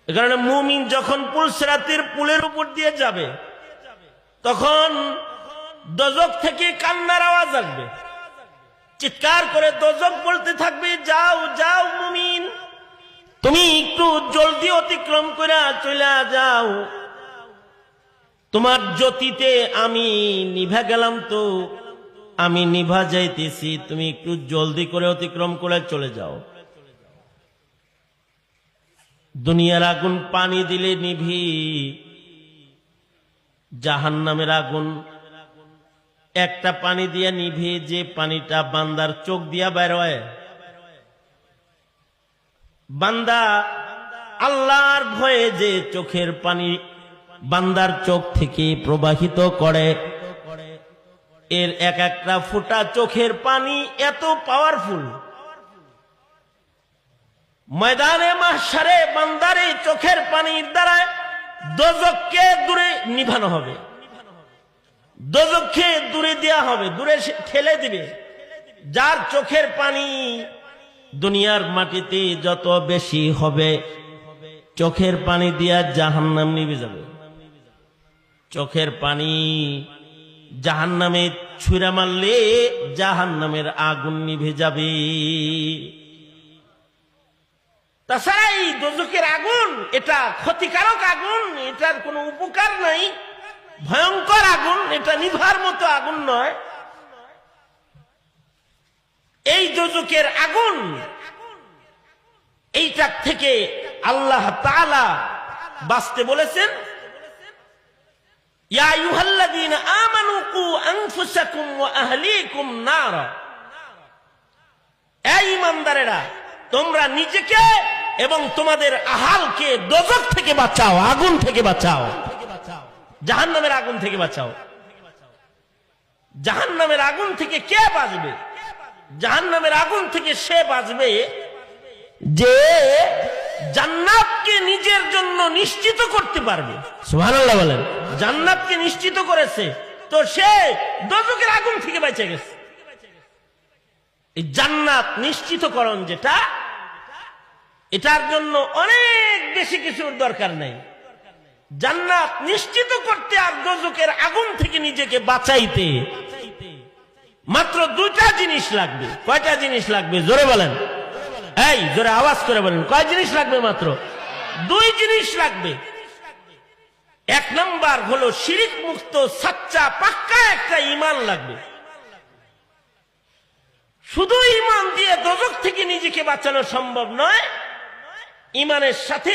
এ কারণে মুমিন যখন পুলসিরাতের পুলের উপর দিয়ে যাবে তখন দোজখ থেকে কান্নার আওয়াজ আসবে, চিৎকার করে দোজখ বলতে থাকবে, যাও যাও মুমিন, তুমি একটু জলদি অতিক্রম করে চলে যাও, তোমার জ্যোতিতে আমি নিভা গেলাম, তো আমি নিভা যাইতেছি, তুমি একটু জলদি করে অতিক্রম করে চলে যাও। দুনিয়ার আগুন পানি দিলে নিভি, জাহান্নামের আগুন একটা পানি দিয়া নিভে, যে পানিটা বান্দার চোখ দিয়া বের হয়। বান্দা আল্লাহর ভয়ে যে চোখের পানি বান্দার চোখ থেকে প্রবাহিত করে, এর এক একটা ফোঁটা চোখের পানি এত পাওয়ারফুল, ময়দানে মাহশারে বান্দার এই চোখের পানির দ্বারা দোজখকে দূরে নিভানো হবে, দোজখকে দূরে দেয়া হবে, দূরে ঠেলে দিবে। যার চোখের পানি দুনিয়ার মাটিতে যত বেশি হবে, চোখের পানি দিয়া জাহান্নাম নিভে যাবে। চোখের পানি জাহান্নামে ছুঁড়ে মারলে জাহান্নামের আগুন নিভে যাবে। তাছাড়া এই দোজখের আগুন এটা ক্ষতিকারক আগুন, এটার কোনো উপকার নাই, ভয়ঙ্কর আগুন, এটা নিভার মতো আগুন নয়। এই দোজখের আগুন, এইটার থেকে আল্লাহ তাআলা বাঁচতে বলেছেন, ইয়া আইয়ুহাল্লাযীনা আমানু কু আনফুসাকুম ওয়া আহলিকুম নারা, এই ঈমানদারেরা তোমরা নিজেকে এবং তোমাদের আহালকে দোজখ থেকে বাঁচাও, আগুন থেকে বাঁচাও, জাহান্নামের আগুন থেকে বাঁচাও। জাহান্নামের আগুন থেকে কে বাঁচবে? জাহান্নামের আগুন থেকে সে বাঁচবে যে জান্নাতকে নিজের জন্য নিশ্চিত করতে পারবে। সুবহানাল্লাহ বলেন। জান্নাতকে নিশ্চিত করেছে, তো সে দোজখের আগুন থেকে বেঁচে গেছে। এই জান্নাত নিশ্চিতকরণ যেটা, এটার জন্য অনেক বেশি কিছুর দরকার নেই। জান্নাত নিশ্চিত করতে আর দোজখের আগুন থেকে নিজেকে বাঁচাইতে মাত্র দুইটা জিনিস লাগবে। কয়টা জিনিস লাগবে জোরে বলেন, এই জোরে আওয়াজ করে বলেন, কয় জিনিস লাগবে? মাত্র দুই জিনিস লাগবে। এক নাম্বার হলো শিরিক মুক্ত সাচ্চা পাক্কা একটা ঈমান লাগবে। শুধু ঈমান দিয়ে দোজখ থেকে নিজেকে বাঁচানো সম্ভব নয়, ঈমানের সাথে